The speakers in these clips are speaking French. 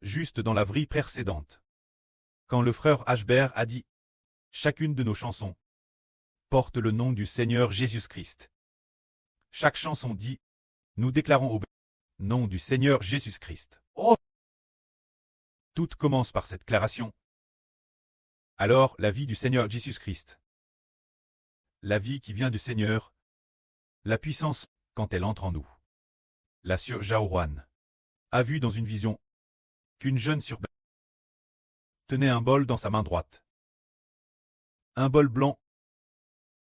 juste dans la vrille précédente. Quand le frère Ashbert a dit « Chacune de nos chansons porte le nom du Seigneur Jésus-Christ ». Chaque chanson dit « Nous déclarons au nom du Seigneur Jésus-Christ ». Oh! Toutes commencent par cette déclaration. Alors, la vie du Seigneur Jésus-Christ. La vie qui vient du Seigneur. La puissance, quand elle entre en nous. La sœur Jaoruan a vu dans une vision qu'une jeune sœur tenait un bol dans sa main droite. Un bol blanc.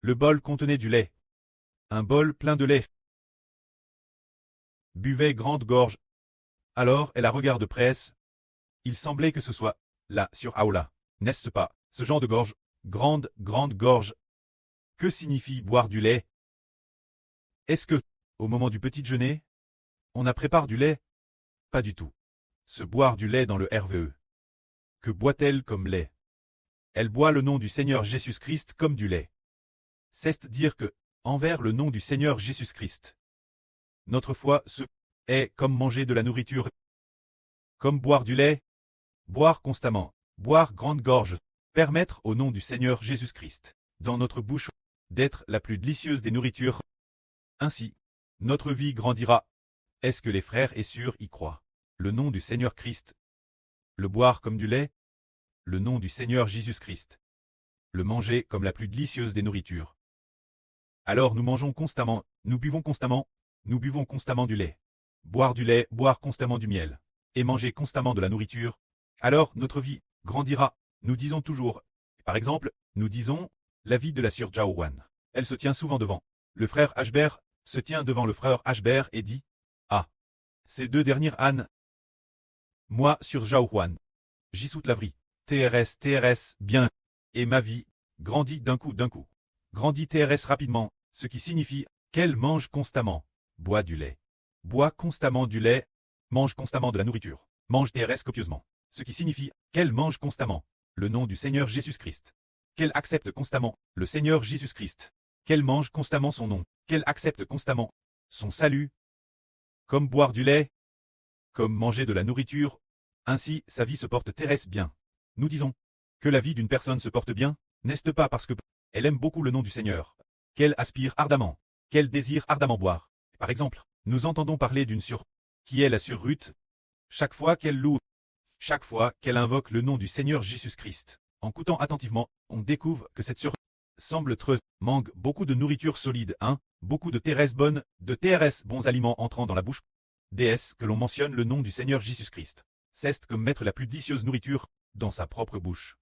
Le bol contenait du lait. Un bol plein de lait. Buvait grande gorge. Alors elle a regardé presse. Il semblait que ce soit là sur Aoula. N'est-ce pas, ce genre de gorge, grande gorge. Que signifie boire du lait? Est-ce que, au moment du petit déjeuner, on a prépare du lait? Pas du tout. Se boire du lait dans le RVE. Que boit-elle comme lait? Elle boit le nom du Seigneur Jésus-Christ comme du lait. C'est dire que, envers le nom du Seigneur Jésus-Christ, notre foi est comme manger de la nourriture, comme boire du lait, boire constamment, boire grande gorge, permettre au nom du Seigneur Jésus-Christ, dans notre bouche, d'être la plus délicieuse des nourritures. Ainsi, notre vie grandira. Est-ce que les frères et sœurs y croient? Le nom du Seigneur Christ. Le boire comme du lait. Le nom du Seigneur Jésus-Christ. Le manger comme la plus délicieuse des nourritures. Alors nous mangeons constamment, nous buvons constamment du lait. Boire du lait, boire constamment du miel. Et manger constamment de la nourriture. Alors notre vie grandira. Nous disons toujours. Par exemple, nous disons la vie de la sœur Jaoruan. Elle se tient souvent devant. Le frère Ashbert se tient devant le frère Ashbert et dit « Ah, ces deux dernières ânes. Moi sur Jaoruan. J'y soute la vie. TRS, bien. Et ma vie grandit d'un coup. Grandit TRS rapidement, ce qui signifie qu'elle mange constamment. Boit du lait. Boit constamment du lait. Mange constamment de la nourriture. Mange TRS copieusement. Ce qui signifie qu'elle mange constamment le nom du Seigneur Jésus-Christ. Qu'elle accepte constamment le Seigneur Jésus-Christ. Qu'elle mange constamment son nom. Qu'elle accepte constamment son salut. Comme boire du lait. Comme manger de la nourriture. Ainsi, sa vie se porte terrestre bien. Nous disons que la vie d'une personne se porte bien, n'est-ce pas parce que elle aime beaucoup le nom du Seigneur, qu'elle aspire ardemment, qu'elle désire ardemment boire. Par exemple, nous entendons parler d'une sœur qui est la sœur Ruth. Chaque fois qu'elle loue, chaque fois qu'elle invoque le nom du Seigneur Jésus-Christ, en écoutant attentivement, on découvre que cette sœur semble treuse, manque beaucoup de nourriture solide, beaucoup de TRS bonnes, de TRS bons aliments entrant dans la bouche. Déesse que l'on mentionne le nom du Seigneur Jésus-Christ. C'est comme mettre la plus délicieuse nourriture dans sa propre bouche.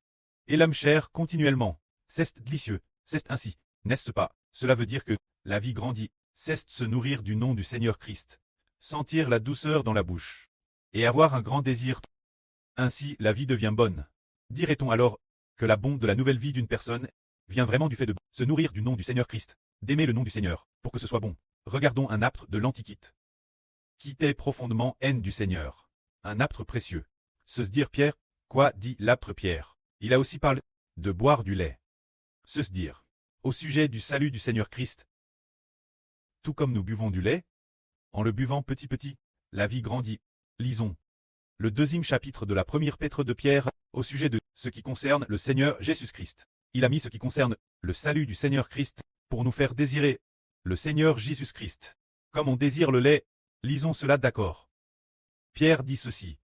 Et l'âme chère continuellement. C'est délicieux, c'est ainsi, n'est-ce pas? Cela veut dire que la vie grandit, c'est se nourrir du nom du Seigneur Christ, sentir la douceur dans la bouche, et avoir un grand désir. Ainsi la vie devient bonne. Dirait-on alors que la bonne de la nouvelle vie d'une personne vient vraiment du fait de se nourrir du nom du Seigneur Christ, d'aimer le nom du Seigneur, pour que ce soit bon. Regardons un aptre de l'Antiquité. Quitter profondément haine du Seigneur. Un aptre précieux. Se dire Pierre, quoi dit l'aptre Pierre? Il a aussi parlé de boire du lait. Se dire, au sujet du salut du Seigneur Christ. Tout comme nous buvons du lait, en le buvant petit, la vie grandit. Lisons le deuxième chapitre de la première Pètre de Pierre, au sujet de ce qui concerne le Seigneur Jésus-Christ. Il a mis ce qui concerne le salut du Seigneur Christ, pour nous faire désirer le Seigneur Jésus-Christ. Comme on désire le lait, lisons cela d'accord. Pierre dit ceci.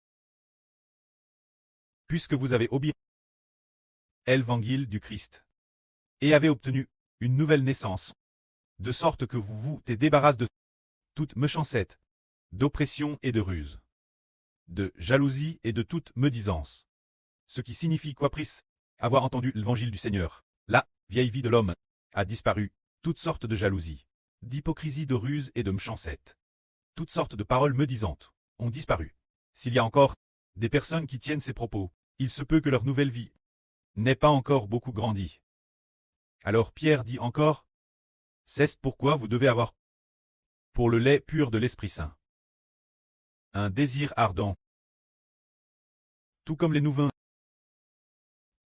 Puisque vous avez obéi l'évangile du Christ, et avez obtenu une nouvelle naissance, de sorte que vous vous débarrassez de toute méchanceté, d'oppression et de ruse, de jalousie et de toute médisance. Ce qui signifie quoi pris, avoir entendu l'évangile du Seigneur. La vieille vie de l'homme a disparu, toutes sortes de jalousie, d'hypocrisie, de ruse et de méchanceté. Toutes sortes de paroles médisantes ont disparu. S'il y a encore des personnes qui tiennent ces propos, il se peut que leur nouvelle vie n'ait pas encore beaucoup grandi. Alors Pierre dit encore, c'est pourquoi vous devez avoir pour le lait pur de l'Esprit Saint un désir ardent, tout comme les nouveaux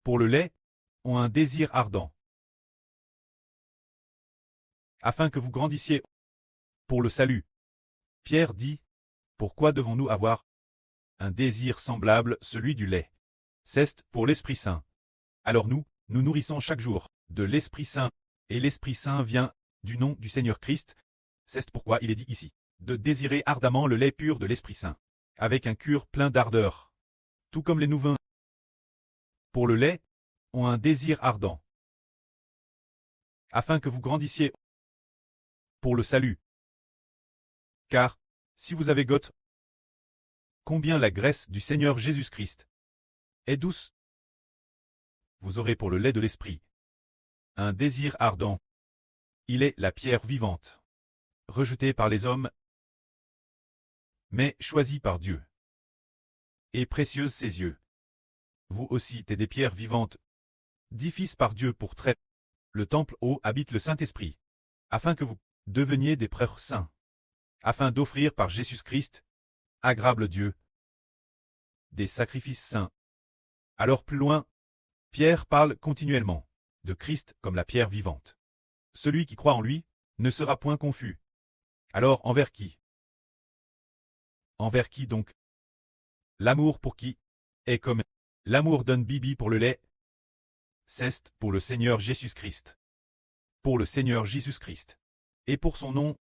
pour le lait ont un désir ardent, afin que vous grandissiez pour le salut. Pierre dit, pourquoi devons-nous avoir un désir semblable, celui du lait. C'est pour l'Esprit Saint. Alors nous nourrissons chaque jour de l'Esprit Saint, et l'Esprit Saint vient du nom du Seigneur Christ. C'est pourquoi il est dit ici, de désirer ardemment le lait pur de l'Esprit Saint, avec un cœur plein d'ardeur. Tout comme les nouveau-nés, pour le lait, ont un désir ardent, afin que vous grandissiez pour le salut. Car, si vous avez goûté combien la graisse du Seigneur Jésus-Christ est douce, vous aurez pour le lait de l'Esprit un désir ardent. Il est la pierre vivante, rejetée par les hommes, mais choisie par Dieu, et précieuse ses yeux. Vous aussi t'es des pierres vivantes, dit fils par Dieu pour traiter le temple où habite le Saint-Esprit, afin que vous deveniez des prêtres saints, afin d'offrir par Jésus-Christ, agréable Dieu, des sacrifices saints. Alors plus loin, Pierre parle continuellement de Christ comme la pierre vivante. Celui qui croit en lui ne sera point confus. Alors envers qui? Envers qui donc? L'amour pour qui est comme l'amour d'un bibi pour le lait. C'est pour le Seigneur Jésus-Christ. Pour le Seigneur Jésus-Christ. Et pour son nom,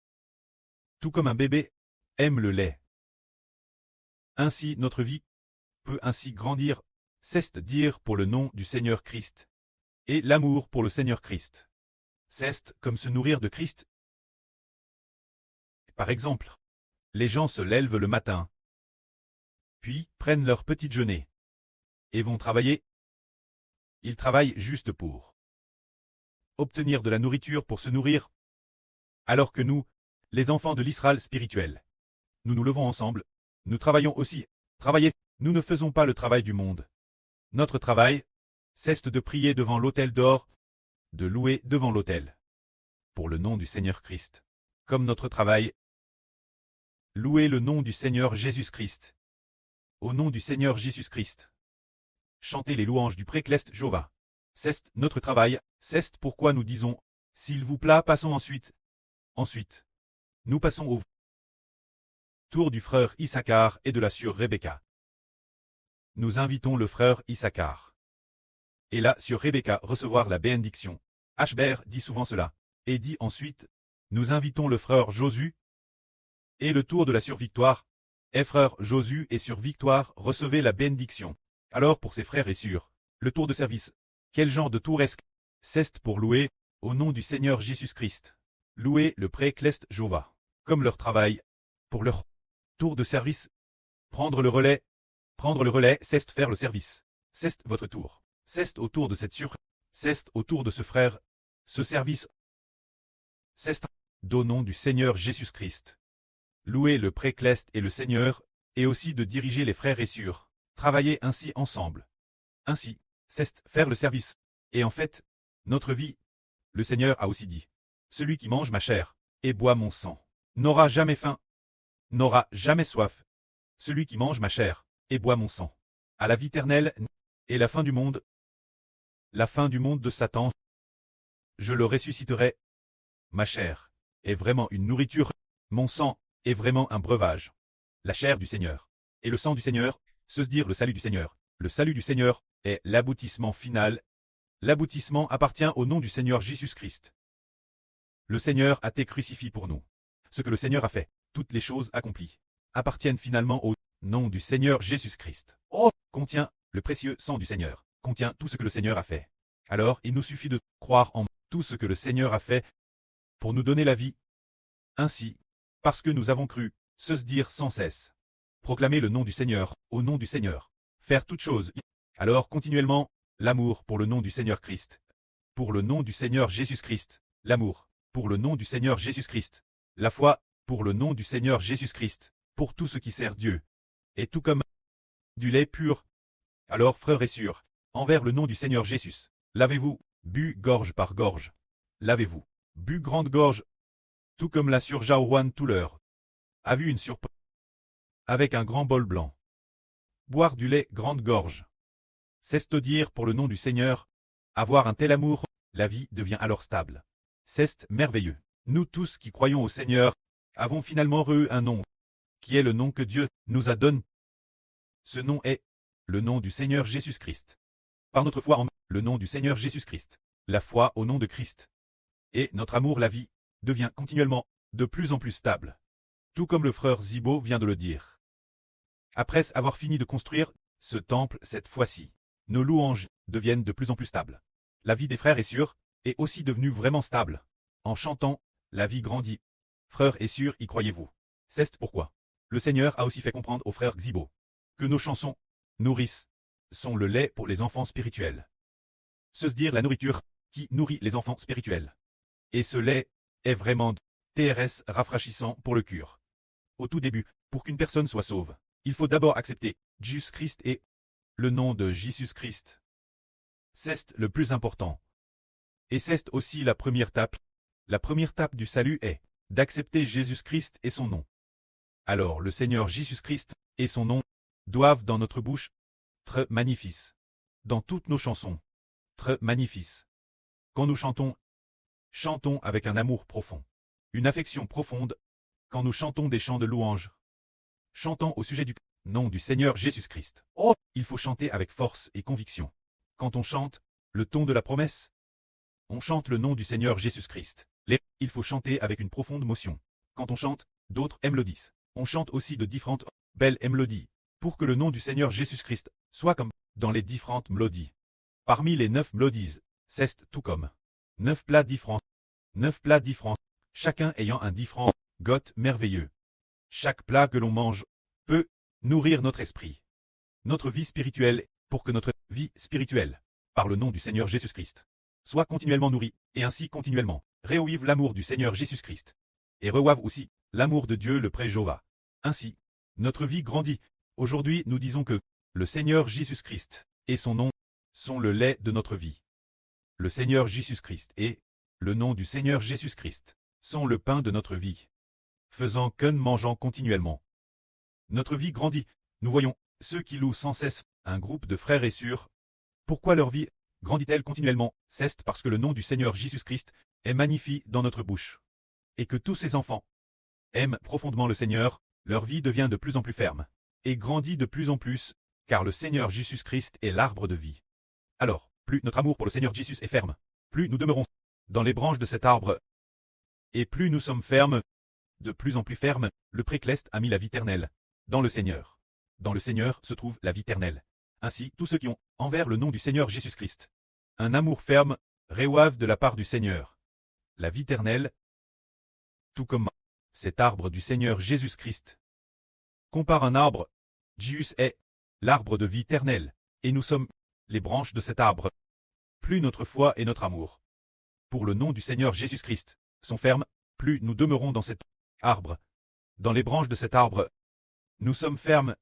tout comme un bébé aime le lait. Ainsi notre vie peut ainsi grandir, c'est-à-dire pour le nom du Seigneur Christ. Et l'amour pour le Seigneur Christ. C'est comme se nourrir de Christ. Par exemple, les gens se lèvent le matin, puis prennent leur petit déjeuner, et vont travailler. Ils travaillent juste pour obtenir de la nourriture pour se nourrir, alors que nous, les enfants de l'Israël spirituel, nous nous levons ensemble, nous travaillons aussi. Travailler, nous ne faisons pas le travail du monde. Notre travail, c'est de prier devant l'autel d'or, de louer devant l'autel, pour le nom du Seigneur Christ, comme notre travail. Louer le nom du Seigneur Jésus-Christ. Au nom du Seigneur Jésus-Christ. Chanter les louanges du précleste Jéhovah. C'est notre travail, c'est pourquoi nous disons, s'il vous plaît, passons ensuite. Ensuite, nous passons au tour du frère Issachar et de la sœur Rebecca. Nous invitons le frère Issachar et la sœur Rebecca recevoir la bénédiction. Ashbert dit souvent cela, et dit ensuite, nous invitons le frère Josu et le tour de la sœur Victoire. Et frère Josu et sœur Victoire recevez la bénédiction. Alors pour ses frères et sœurs, le tour de service. Quel genre de tour est-ce? C'est pour louer, au nom du Seigneur Jésus-Christ. Louer le précleste Jéhovah, comme leur travail, pour leur tour de service. Prendre le relais, c'est faire le service. C'est votre tour. C'est au tour de cette sœur, c'est au tour de ce frère, ce service. C'est au nom du Seigneur Jésus-Christ. Louer le précleste et le Seigneur, et aussi de diriger les frères et sœurs. Travailler ainsi ensemble. Ainsi, c'est faire le service. Et en fait, notre vie, le Seigneur a aussi dit, celui qui mange ma chair et boit mon sang n'aura jamais faim, n'aura jamais soif. Celui qui mange ma chair et boit mon sang à la vie éternelle et la fin du monde de Satan, je le ressusciterai. Ma chair est vraiment une nourriture, mon sang est vraiment un breuvage. La chair du Seigneur et le sang du Seigneur, se dire le salut du Seigneur. Le salut du Seigneur est l'aboutissement final. L'aboutissement appartient au nom du Seigneur Jésus-Christ. Le Seigneur a été crucifié pour nous. Ce que le Seigneur a fait, toutes les choses accomplies, appartiennent finalement au nom du Seigneur Jésus-Christ. Oh, contient le précieux sang du Seigneur, contient tout ce que le Seigneur a fait. Alors il nous suffit de croire en tout ce que le Seigneur a fait pour nous donner la vie. Ainsi, parce que nous avons cru, se dire sans cesse. Proclamer le nom du Seigneur, au nom du Seigneur. Faire toutes choses. Alors continuellement, l'amour pour le nom du Seigneur Christ. Pour le nom du Seigneur Jésus-Christ. L'amour, pour le nom du Seigneur Jésus-Christ. La foi, pour le nom du Seigneur Jésus-Christ. Pour tout ce qui sert Dieu. Et tout comme du lait pur. Alors frères et sœurs, envers le nom du Seigneur Jésus, lavez-vous, bu gorge par gorge. Lavez-vous, bu grande gorge. Tout comme la sœur Jaouane Touleur a vu une surprise avec un grand bol blanc. Boire du lait grande gorge. C'est-à-dire pour le nom du Seigneur, avoir un tel amour, la vie devient alors stable. C'est merveilleux. Nous tous qui croyons au Seigneur, avons finalement eu un nom, qui est le nom que Dieu nous a donné. Ce nom est le nom du Seigneur Jésus-Christ. Par notre foi en le nom du Seigneur Jésus-Christ, la foi au nom de Christ. Et notre amour, la vie, devient continuellement de plus en plus stable. Tout comme le frère Zibo vient de le dire. Après avoir fini de construire ce temple cette fois-ci, nos louanges deviennent de plus en plus stables. La vie des frères et sœurs est aussi devenue vraiment stable. En chantant, la vie grandit. Frères et sœurs, y croyez-vous? C'est pourquoi le Seigneur a aussi fait comprendre aux frères Zibo que nos chansons nourrissent sont le lait pour les enfants spirituels. C'est dire la nourriture qui nourrit les enfants spirituels. Et ce lait est vraiment TRS rafraîchissant pour le cœur. Au tout début, pour qu'une personne soit sauve, il faut d'abord accepter Jésus-Christ et le nom de Jésus-Christ. C'est le plus important. Et c'est aussi la première étape. La première étape du salut est d'accepter Jésus-Christ et son nom. Alors le Seigneur Jésus-Christ et son nom doivent dans notre bouche être magnifiques. Dans toutes nos chansons, être magnifiques. Quand nous chantons, chantons avec un amour profond, une affection profonde. Quand nous chantons des chants de louange, chantons au sujet du nom du Seigneur Jésus-Christ. Oh, il faut chanter avec force et conviction. Quand on chante le ton de la promesse, on chante le nom du Seigneur Jésus-Christ. Il faut chanter avec une profonde motion. Quand on chante d'autres mélodies, on chante aussi de différentes belles mélodies, pour que le nom du Seigneur Jésus-Christ soit comme dans les différentes mélodies. Parmi les 9 mélodies, c'est tout comme 9 plats différents. 9 plats différents, chacun ayant un différent goût merveilleux. Chaque plat que l'on mange peut nourrir notre esprit, notre vie spirituelle, pour que notre vie spirituelle, par le nom du Seigneur Jésus-Christ, soit continuellement nourrie, et ainsi continuellement revive l'amour du Seigneur Jésus-Christ, et revive aussi l'amour de Dieu le Pré Jéhovah. Ainsi, notre vie grandit. Aujourd'hui, nous disons que le Seigneur Jésus-Christ et son nom sont le lait de notre vie. Le Seigneur Jésus-Christ et le nom du Seigneur Jésus-Christ sont le pain de notre vie. Faisant que nous mangeons continuellement, notre vie grandit. Nous voyons ceux qui louent sans cesse un groupe de frères et sœurs. Pourquoi leur vie grandit-elle continuellement? C'est parce que le nom du Seigneur Jésus-Christ est magnifique dans notre bouche. Et que tous ces enfants aiment profondément le Seigneur, leur vie devient de plus en plus ferme, et grandit de plus en plus, car le Seigneur Jésus-Christ est l'arbre de vie. Alors, plus notre amour pour le Seigneur Jésus est ferme, plus nous demeurons dans les branches de cet arbre, et plus nous sommes fermes, de plus en plus fermes. Le Précleste a mis la vie éternelle dans le Seigneur. Dans le Seigneur se trouve la vie éternelle. Ainsi, tous ceux qui ont envers le nom du Seigneur Jésus-Christ un amour ferme, reçoivent de la part du Seigneur la vie éternelle, tout comme cet arbre du Seigneur Jésus-Christ. Compare un arbre, Jésus est l'arbre de vie éternelle, et nous sommes les branches de cet arbre. Plus notre foi et notre amour pour le nom du Seigneur Jésus-Christ sont fermes, plus nous demeurons dans cet arbre. Dans les branches de cet arbre, nous sommes fermes,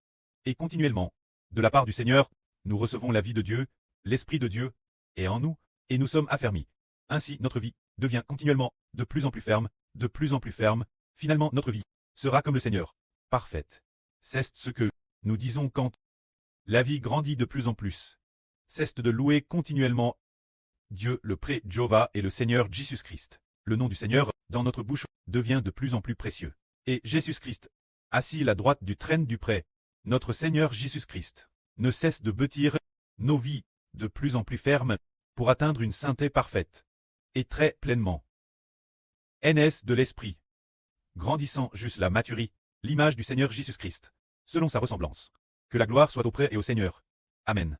et continuellement, de la part du Seigneur, nous recevons la vie de Dieu, l'Esprit de Dieu, est en nous, et nous sommes affermis. Ainsi, notre vie devient continuellement de plus en plus ferme, de plus en plus ferme. Finalement, notre vie sera comme le Seigneur, parfaite. C'est ce que nous disons quand la vie grandit de plus en plus. C'est de louer continuellement Dieu le Pré Jéhovah et le Seigneur Jésus-Christ. Le nom du Seigneur, dans notre bouche, devient de plus en plus précieux. Et Jésus-Christ, assis à la droite du trône du Pré, notre Seigneur Jésus-Christ, ne cesse de bâtir nos vies de plus en plus fermes pour atteindre une sainteté parfaite et très pleinement. NS de l'Esprit, grandissant jusqu'à la maturité, l'image du Seigneur Jésus-Christ, selon sa ressemblance. Que la gloire soit au Pré et au Seigneur. Amen.